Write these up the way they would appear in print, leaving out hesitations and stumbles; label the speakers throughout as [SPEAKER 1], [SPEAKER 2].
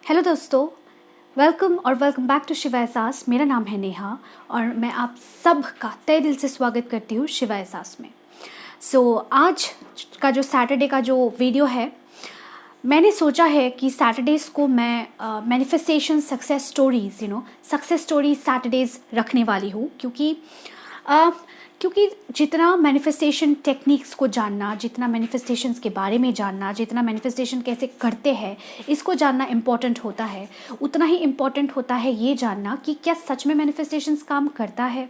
[SPEAKER 1] Hello दोस्तों, welcome back to Shiva एहसास। मेरा नाम है नेहा और मैं आप सब का तहे दिल से स्वागत करती हूँ शिवा एहसास में। आज का जो सैटरडे का जो वीडियो है, मैंने सोचा है कि सैटरडेज़ को मैं मैनिफेस्टेशन सक्सेस स्टोरीज़ सैटरडेज़ रखने वाली हूँ क्योंकि जितना मैनिफेस्टेशन टेक्निक्स को जानना, जितना मैनिफेस्टेशंस के बारे में जानना, जितना मैनिफेस्टेशन कैसे करते हैं इसको जानना इम्पॉर्टेंट होता है, उतना ही इम्पॉर्टेंट होता है ये जानना कि क्या सच में मैनिफेस्टेशंस काम करता है,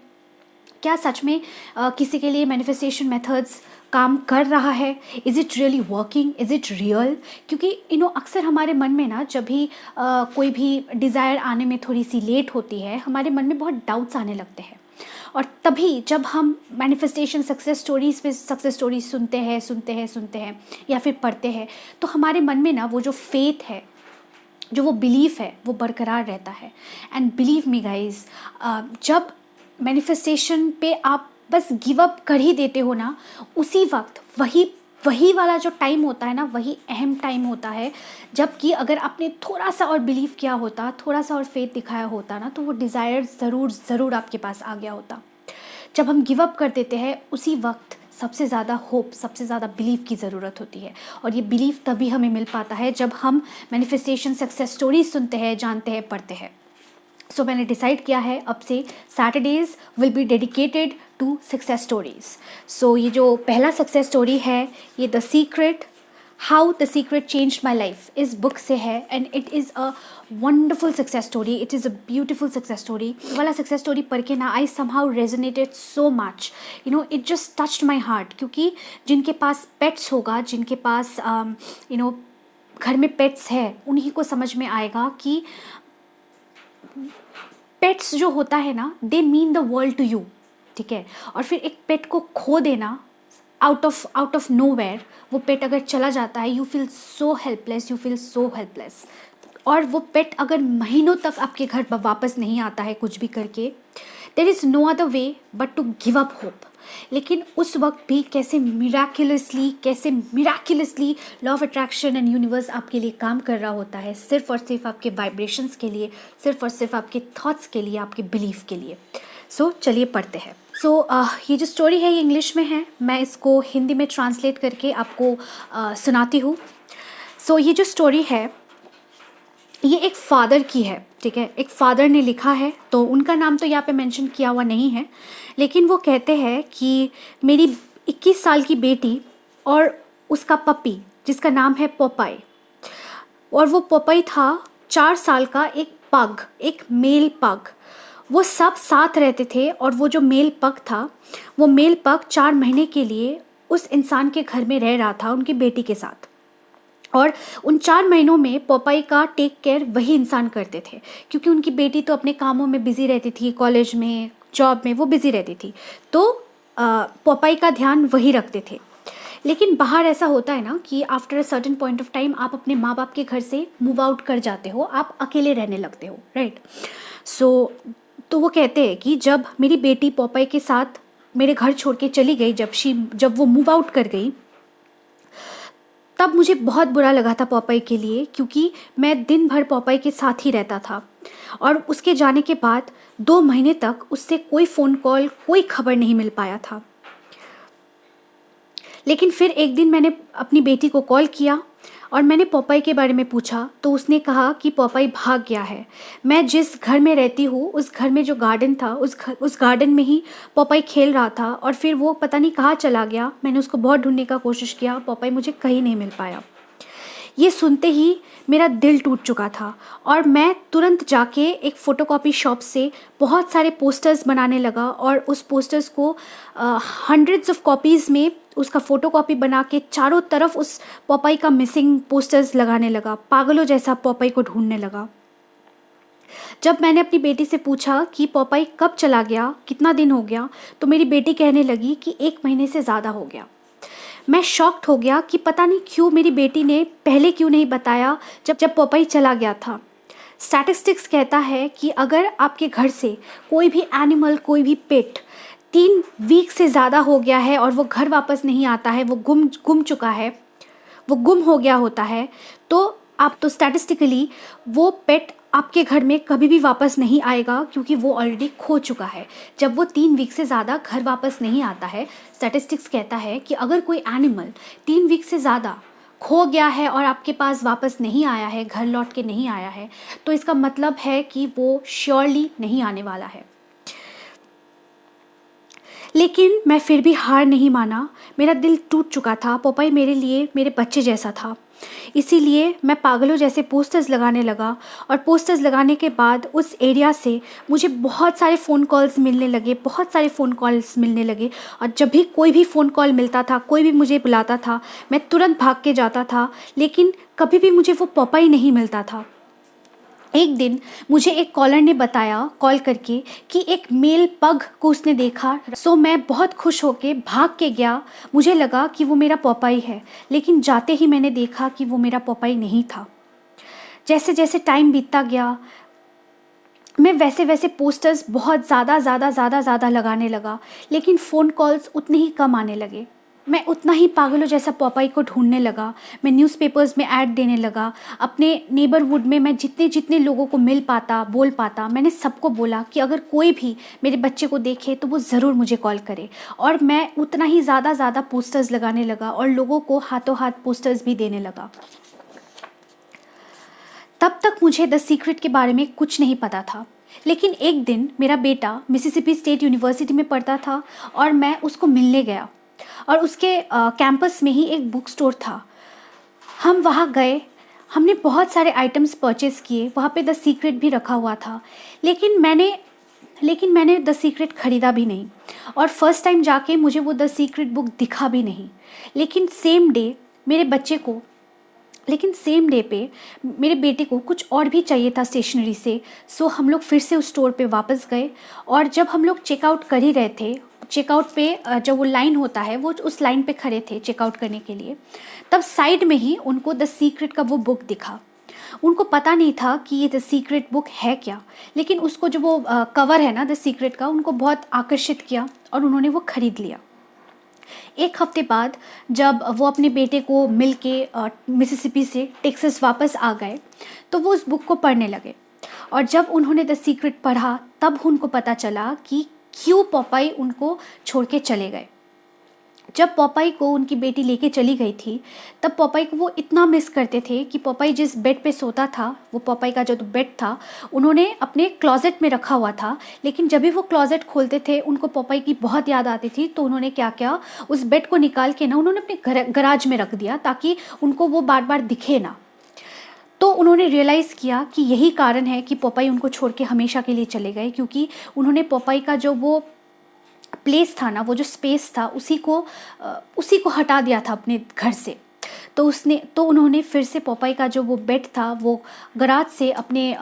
[SPEAKER 1] क्या सच में किसी के लिए मैनिफेस्टेशन मेथड्स काम कर रहा है, is it really working, is it real. क्योंकि अक्सर हमारे मन में ना जब भी कोई भी डिज़ायर आने में थोड़ी सी लेट होती है, हमारे मन में बहुत डाउट्स आने लगते हैं। और तभी जब हम मैनिफेस्टेशन सक्सेस स्टोरीज सुनते हैं या फिर पढ़ते हैं, तो हमारे मन में ना वो जो फेथ है, जो वो बिलीफ है, वो बरकरार रहता है। एंड बिलीव मी गाइज, जब मैनिफेस्टेशन पे आप बस गिव अप कर ही देते हो ना, उसी वक्त वही वाला जो टाइम होता है ना, वही अहम टाइम होता है। जबकि अगर आपने थोड़ा सा और बिलीव किया होता, थोड़ा सा और फेथ दिखाया होता ना, तो वो डिज़ायर ज़रूर आपके पास आ गया होता। जब हम गिव अप कर देते हैं, उसी वक्त सबसे ज़्यादा होप, सबसे ज़्यादा बिलीव की ज़रूरत होती है। और ये बिलीव तभी हमें मिल पाता है जब हम मैनिफेस्टेशन सक्सेस स्टोरीज सुनते हैं, जानते हैं, पढ़ते हैं। मैंने डिसाइड किया है अब से Saturdays will be dedicated to success stories. ये जो पहला सक्सेस स्टोरी है, ये the secret, how the secret changed my life, इस बुक से है। And it is a wonderful success story, it is a beautiful success story. वाला success story पढ़ के ना, I somehow resonated so much, it just touched my heart. क्योंकि जिनके पास pets होगा, जिनके पास घर में पेट्स है, उन्हीं को समझ में आएगा कि पेट्स जो होता है ना, they mean the world to you, ठीक है। और फिर एक पेट को खो देना आउट ऑफ नो वेयर, वो पेट अगर चला जाता है, यू फील सो हेल्पलेस। और वो पेट अगर महीनों तक आपके घर वापस नहीं आता है कुछ भी करके, there is no other way but to give up hope. लेकिन उस वक्त भी कैसे miraculously law of attraction and universe आपके लिए काम कर रहा होता है, सिर्फ और सिर्फ आपके वाइब्रेशंस के लिए, सिर्फ और सिर्फ आपके थॉट्स के लिए, आपके बिलीफ के लिए। चलिए पढ़ते हैं। ये जो स्टोरी है, ये इंग्लिश में है, मैं इसको हिंदी में ट्रांसलेट करके आपको सुनाती हूँ। ये जो स्टोरी है, ये एक फादर की है, ठीक है। एक फादर ने लिखा है, तो उनका नाम तो यहाँ पे मेंशन किया हुआ नहीं है, लेकिन वो कहते हैं कि मेरी 21 साल की बेटी और उसका पपी, जिसका नाम है पोपाई, और वो पोपाई था 4 साल का एक मेल पग। वो सब साथ रहते थे, और वो जो मेल पग था, वो मेल पग 4 महीने के लिए उस इंसान के घर में रह रहा था उनकी बेटी के साथ। और उन 4 महीनों में पोपाई का टेक केयर वही इंसान करते थे, क्योंकि उनकी बेटी तो अपने कामों में बिज़ी रहती थी, कॉलेज में, जॉब में वो बिज़ी रहती थी, तो पोपाई का ध्यान वही रखते थे। लेकिन बाहर ऐसा होता है ना कि after a certain point of time आप अपने माँ बाप के घर से मूव आउट कर जाते हो, आप अकेले रहने लगते हो, राइट। तो वो कहते हैं कि जब मेरी बेटी पोपाई के साथ मेरे घर छोड़ के चली गई, जब वो मूव आउट कर गई, तब मुझे बहुत बुरा लगा था पोपाई के लिए, क्योंकि मैं दिन भर पोपाई के साथ ही रहता था। और उसके जाने के बाद 2 महीने तक उससे कोई फ़ोन कॉल, कोई खबर नहीं मिल पाया था। लेकिन फिर एक दिन मैंने अपनी बेटी को कॉल किया और मैंने पोपाई के बारे में पूछा, तो उसने कहा कि पोपाई भाग गया है। मैं जिस घर में रहती हूँ, उस घर में जो गार्डन था, उस गार्डन में ही पोपाई खेल रहा था, और फिर वो पता नहीं कहाँ चला गया। मैंने उसको बहुत ढूंढने का कोशिश किया, पोपाई मुझे कहीं नहीं मिल पाया। ये सुनते ही मेरा दिल टूट चुका था, और मैं तुरंत जाके एक फ़ोटोकॉपी शॉप से बहुत सारे पोस्टर्स बनाने लगा, और उस पोस्टर्स को हंड्रेड्स ऑफ कॉपीज़ में उसका फ़ोटोकॉपी बना के चारों तरफ उस पोपाई का मिसिंग पोस्टर्स लगाने लगा, पागलों जैसा पोपाई को ढूंढने लगा। जब मैंने अपनी बेटी से पूछा कि पोपाई कब चला गया, कितना दिन हो गया, तो मेरी बेटी कहने लगी कि 1 महीने से ज़्यादा हो गया। मैं शॉक्ड हो गया कि पता नहीं क्यों मेरी बेटी ने पहले क्यों नहीं बताया जब पोपाई चला गया था। स्टैटिस्टिक्स कहता है कि अगर आपके घर से कोई भी एनिमल, कोई भी पेट 3 वीक से ज़्यादा हो गया है और वो घर वापस नहीं आता है, वो गुम चुका है, वो गुम हो गया होता है, तो आप तो स्टैटिस्टिकली वो पेट आपके घर में कभी भी वापस नहीं आएगा, क्योंकि वो ऑलरेडी खो चुका है। जब वो 3 वीक से ज़्यादा घर वापस नहीं आता है, स्टैटिस्टिक्स कहता है कि अगर कोई एनिमल 3 वीक से ज़्यादा खो गया है और आपके पास वापस नहीं आया है, घर लौट के नहीं आया है, तो इसका मतलब है कि वो श्योरली नहीं आने वाला है। लेकिन मैं फिर भी हार नहीं माना। मेरा दिल टूट चुका था। पोपाई मेरे लिए मेरे बच्चे जैसा था। इसीलिए मैं पागलों जैसे पोस्टर्स लगाने लगा, और पोस्टर्स लगाने के बाद उस एरिया से मुझे बहुत सारे फ़ोन कॉल्स मिलने लगे। और जब भी कोई भी फ़ोन कॉल मिलता था, कोई भी मुझे बुलाता था, मैं तुरंत भाग के जाता था, लेकिन कभी भी मुझे वो पोपाई नहीं मिलता था। एक दिन मुझे एक कॉलर ने बताया कॉल करके कि एक मेल पग को उसने देखा। सो मैं बहुत खुश होके भाग के गया। मुझे लगा कि वो मेरा पोपाई है, लेकिन जाते ही मैंने देखा कि वो मेरा पोपाई नहीं था। जैसे जैसे टाइम बीतता गया, मैं वैसे वैसे पोस्टर्स बहुत ज़्यादा लगाने लगा, लेकिन फ़ोन कॉल्स उतने ही कम आने लगे। मैं उतना ही पागलों जैसा पोपाई को ढूंढने लगा। मैं न्यूज़पेपर्स में ऐड देने लगा। अपने नेबरहुड में मैं जितने लोगों को मिल पाता, बोल पाता, मैंने सबको बोला कि अगर कोई भी मेरे बच्चे को देखे तो वो ज़रूर मुझे कॉल करे। और मैं उतना ही ज़्यादा पोस्टर्स लगाने लगा और लोगों को हाथों हाथ पोस्टर्स भी देने लगा। तब तक मुझे द सीक्रेट के बारे में कुछ नहीं पता था। लेकिन एक दिन मेरा बेटा मिसिसिपी स्टेट यूनिवर्सिटी में पढ़ता था और मैं उसको मिलने गया, और उसके कैंपस में ही एक बुक स्टोर था। हम वहाँ गए, हमने बहुत सारे आइटम्स परचेज़ किए। वहाँ पे द सीक्रेट भी रखा हुआ था, लेकिन मैंने द सीक्रेट ख़रीदा भी नहीं, और फर्स्ट टाइम जाके मुझे वो द सीक्रेट बुक दिखा भी नहीं। लेकिन सेम डे पे मेरे बेटे को कुछ और भी चाहिए था स्टेशनरी से। सो हम लोग फिर से उस स्टोर पे वापस गए, और जब हम लोग चेकआउट कर ही रहे थे, चेकआउट पे जब वो लाइन होता है, वो उस लाइन पे खड़े थे चेकआउट करने के लिए, तब साइड में ही उनको द सीक्रेट का वो बुक दिखा। उनको पता नहीं था कि ये द सीक्रेट बुक है क्या, लेकिन उसको जो वो कवर है ना द सीक्रेट का, उनको बहुत आकर्षित किया और उन्होंने वो ख़रीद लिया। एक हफ्ते बाद जब वो अपने बेटे को मिल के मिसिसिपी से टेक्सास वापस आ गए, तो वो उस बुक को पढ़ने लगे। और जब उन्होंने द सीक्रेट पढ़ा, तब उनको पता चला कि क्यों पोपाई उनको छोड़ के चले गए। जब पोपाई को उनकी बेटी लेके चली गई थी, तब पोपाई को वो इतना मिस करते थे कि पोपाई जिस बेड पे सोता था, वो पोपाई का जो बेड था, उन्होंने अपने क्लोजेट में रखा हुआ था। लेकिन जब भी वो क्लोजेट खोलते थे, उनको पोपाई की बहुत याद आती थी। तो उन्होंने क्या किया, उस बेड को निकाल के ना उन्होंने अपने गराज में रख दिया, ताकि उनको वो बार बार दिखे ना। तो उन्होंने रियलाइज़ किया कि यही कारण है कि पोपाई उनको छोड़ के हमेशा के लिए चले गए, क्योंकि उन्होंने पोपाई का जो वो प्लेस था ना, वो जो स्पेस था, उसी को हटा दिया था अपने घर से। तो उन्होंने फिर से पोपाई का जो वो बेड था, वो गराज से अपने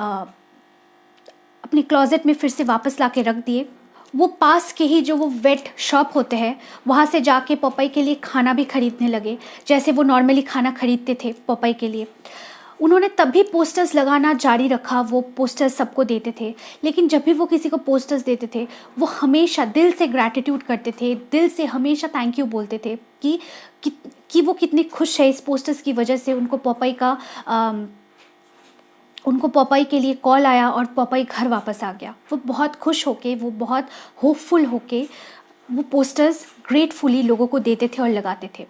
[SPEAKER 1] क्लोजेट में फिर से वापस ला के रख दिए। वो पास के ही जो वो वेट शॉप होते हैं, वहाँ से जाके पोपाई के लिए खाना भी खरीदने लगे, जैसे वो नॉर्मली खाना खरीदते थे पोपाई के लिए। उन्होंने तब भी पोस्टर्स लगाना जारी रखा। वो पोस्टर्स सबको देते थे, लेकिन जब भी वो किसी को पोस्टर्स देते थे, वो हमेशा दिल से ग्रैटिट्यूड करते थे, दिल से हमेशा थैंक यू बोलते थे कि वो कितने खुश है इस पोस्टर्स की वजह से। उनको पोपाई के लिए कॉल आया और पोपाई घर वापस आ गया। वो बहुत खुश होके, वो बहुत होपफुल होके वो पोस्टर्स ग्रेटफुली लोगों को देते थे और लगाते थे।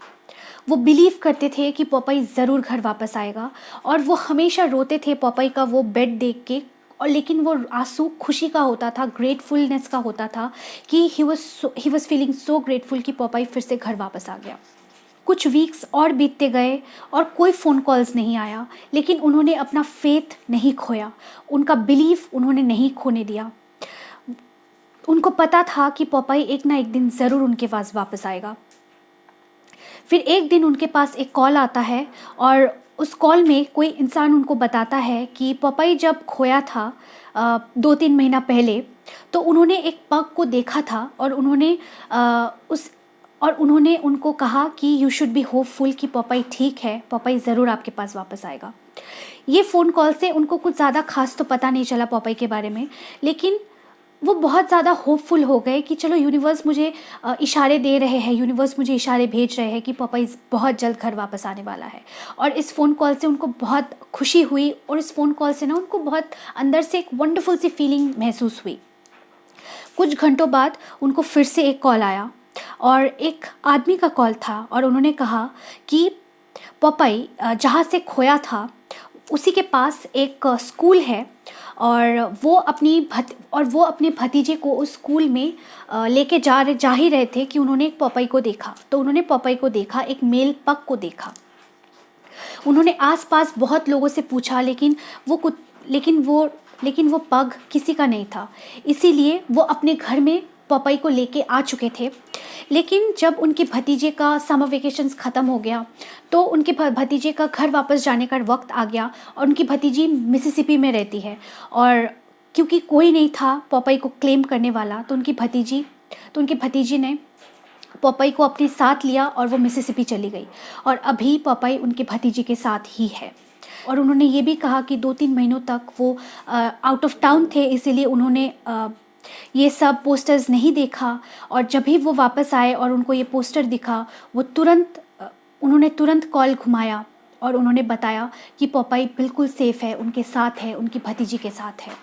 [SPEAKER 1] वो बिलीव करते थे कि पोपाई ज़रूर घर वापस आएगा, और वो हमेशा रोते थे पोपाई का वो बेड देख के। और लेकिन वो आंसू खुशी का होता था, ग्रेटफुलनेस का होता था कि he was feeling so grateful कि पोपाई फिर से घर वापस आ गया। कुछ वीक्स और बीतते गए और कोई फ़ोन कॉल्स नहीं आया, लेकिन उन्होंने अपना फेथ नहीं खोया, उनका बिलीफ उन्होंने नहीं खोने दिया। उनको पता था कि पोपाई एक ना एक दिन ज़रूर उनके पास वापस आएगा। फिर एक दिन उनके पास एक कॉल आता है, और उस कॉल में कोई इंसान उनको बताता है कि पोपाई जब खोया था 2-3 महीना पहले, तो उन्होंने एक पग को देखा था, और उन्होंने उनको कहा कि यू शुड बी होपफुल कि पोपाई ठीक है, पोपाई ज़रूर आपके पास वापस आएगा। ये फ़ोन कॉल से उनको कुछ ज़्यादा खास तो पता नहीं चला पोपाई के बारे में, लेकिन वो बहुत ज़्यादा होपफुल हो गए कि चलो यूनिवर्स मुझे इशारे दे रहे हैं, यूनिवर्स मुझे इशारे भेज रहे हैं कि पपाई बहुत जल्द घर वापस आने वाला है। और इस फ़ोन कॉल से उनको बहुत खुशी हुई और इस फ़ोन कॉल से ना उनको बहुत अंदर से एक वंडरफुल सी फीलिंग महसूस हुई। कुछ घंटों बाद उनको फिर से एक कॉल आया और एक आदमी का कॉल था और उन्होंने कहा कि पपाई जहाँ से खोया था उसी के पास एक स्कूल है और वो अपने भतीजे को उस स्कूल में लेके जा ही रहे थे कि उन्होंने एक पपाई को देखा। तो उन्होंने पपाई को देखा, एक मेल पग को देखा। उन्होंने आसपास बहुत लोगों से पूछा लेकिन वो पग किसी का नहीं था। इसीलिए वो अपने घर में पपाई को लेके आ चुके थे। लेकिन जब उनके भतीजे का समर वेकेशंस ख़त्म हो गया तो उनके भतीजे का घर वापस जाने का वक्त आ गया और उनकी भतीजी मिसिसिपी में रहती है और क्योंकि कोई नहीं था पपाई को क्लेम करने वाला तो उनकी भतीजी ने पपाई को अपने साथ लिया और वो मिसिसिपी चली गई और अभी पपाई उनके भतीजे के साथ ही है। और उन्होंने ये भी कहा कि 2-3 महीनों तक वो आउट ऑफ टाउन थे, इसीलिए उन्होंने ये सब पोस्टर्स नहीं देखा और जब भी वो वापस आए और उनको ये पोस्टर दिखा उन्होंने तुरंत कॉल घुमाया और उन्होंने बताया कि पपाई बिल्कुल सेफ़ है, उनके साथ है, उनकी भतीजी के साथ है।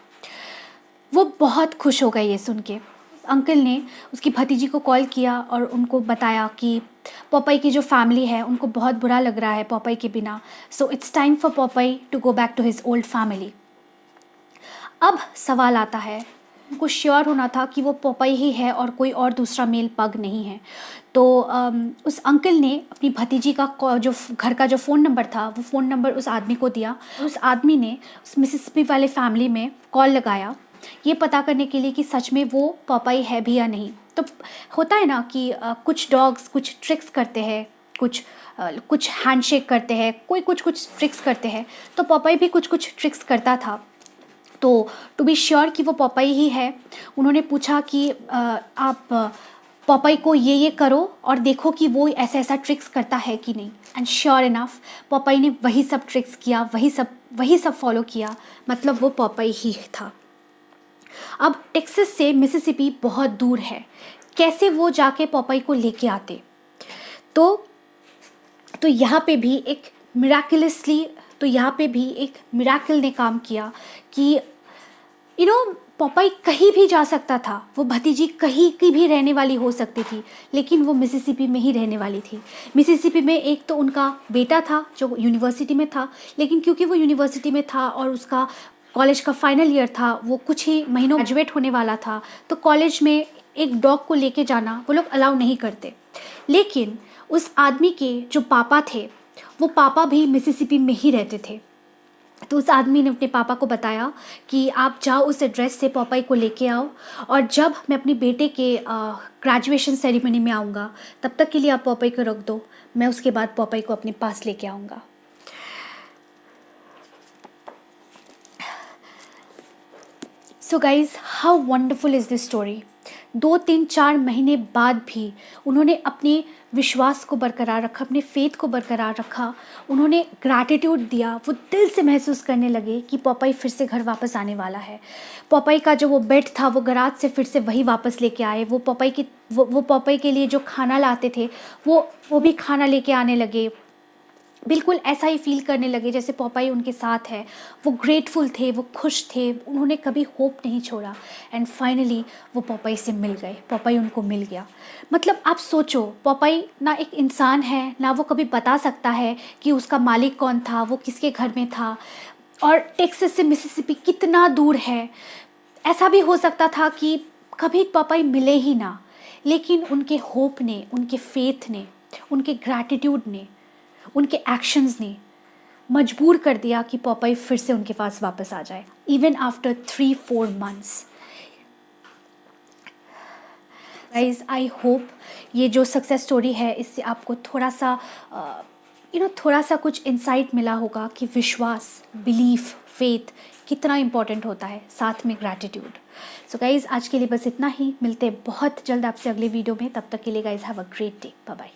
[SPEAKER 1] वो बहुत खुश हो गए ये सुन के। अंकल ने उसकी भतीजी को कॉल किया और उनको बताया कि पपाई की जो फैमिली है उनको बहुत बुरा लग रहा है पपाई के बिना, so it's time for Papai to go back to his old family. अब सवाल आता है, उनको श्योर होना था कि वो पपाई ही है और कोई और दूसरा मेल पग नहीं है। तो उस अंकल ने अपनी भतीजी का जो घर का जो फ़ोन नंबर था वो फ़ोन नंबर उस आदमी को दिया। उस आदमी ने उस मिसिसिपी वाले फैमिली में कॉल लगाया ये पता करने के लिए कि सच में वो पपाई है भी या नहीं। तो होता है ना कि कुछ डॉग्स कुछ ट्रिक्स करते हैं, कुछ हैंडशेक करते हैं, कोई कुछ ट्रिक्स करते हैं, तो पपाई भी कुछ ट्रिक्स करता था। तो टू बी श्योर कि वो पपाई ही है उन्होंने पूछा कि आप पपाई को ये करो और देखो कि वो ऐसा ट्रिक्स करता है कि नहीं। एंड श्योर इनफ पपाई ने वही सब ट्रिक्स किया, वही सब फॉलो किया, मतलब वो पपाई ही था। अब टेक्सास से मिसिसिपी बहुत दूर है, कैसे वो जाके पपाई को लेके आते? तो यहाँ पे भी एक मिराकल ने काम किया कि पपाई कहीं भी जा सकता था, वो भतीजी कहीं की भी रहने वाली हो सकती थी, लेकिन वो मिसिसिपी में ही रहने वाली थी। मिसिसिपी में एक तो उनका बेटा था जो यूनिवर्सिटी में था, लेकिन क्योंकि वो यूनिवर्सिटी में था और उसका कॉलेज का फाइनल ईयर था, वो कुछ ही महीनों ग्रेजुएट होने वाला था, तो कॉलेज में एक डॉग को लेके जाना वो लोग अलाउ नहीं करते। लेकिन उस आदमी के जो पापा थे वो पापा भी मिसिसिपी में ही रहते थे। तो उस आदमी ने अपने पापा को बताया कि आप जाओ उस एड्रेस से पपाई को लेके आओ और जब मैं अपने बेटे के ग्रेजुएशन सेरेमनी में आऊँगा तब तक के लिए आप पपाई को रख दो, मैं उसके बाद पपाई को अपने पास लेके आऊँगा। So guys, how wonderful is this story. 2-3-4 महीने बाद भी उन्होंने अपने विश्वास को बरकरार रखा, अपने फेथ को बरकरार रखा, उन्होंने ग्रैटिट्यूड दिया। वो दिल से महसूस करने लगे कि पपाई फिर से घर वापस आने वाला है। पपाई का जो वो बेड था वो गराज से फिर से वही वापस लेके आए। वो पपाई के लिए जो खाना लाते थे वो भी खाना लेके आने लगे। बिल्कुल ऐसा ही फील करने लगे जैसे पपाई उनके साथ है। वो ग्रेटफुल थे, वो खुश थे, उन्होंने कभी होप नहीं छोड़ा। एंड फाइनली वो पपाई से मिल गए, पपाई उनको मिल गया। मतलब आप सोचो, पपाई ना एक इंसान है, ना वो कभी बता सकता है कि उसका मालिक कौन था, वो किसके घर में था, और टेक्सास से मिसिसिपी कितना दूर है। ऐसा भी हो सकता था कि कभी पपाई मिले ही ना, लेकिन उनके होप ने, उनके फेथ ने, उनके ग्रैटिट्यूड ने, उनके एक्शंस ने मजबूर कर दिया कि पपाई फिर से उनके पास वापस आ जाए, even after 3-4 months. Guys, I hope ये जो सक्सेस स्टोरी है इससे आपको थोड़ा सा कुछ इंसाइट मिला होगा कि विश्वास, बिलीफ, फेथ कितना इम्पॉर्टेंट होता है, साथ में ग्रैटिट्यूड। सो गाइज, आज के लिए बस इतना ही। मिलते हैं बहुत जल्द आपसे अगले वीडियो में। तब तक के लिए guys have a great day. Bye bye.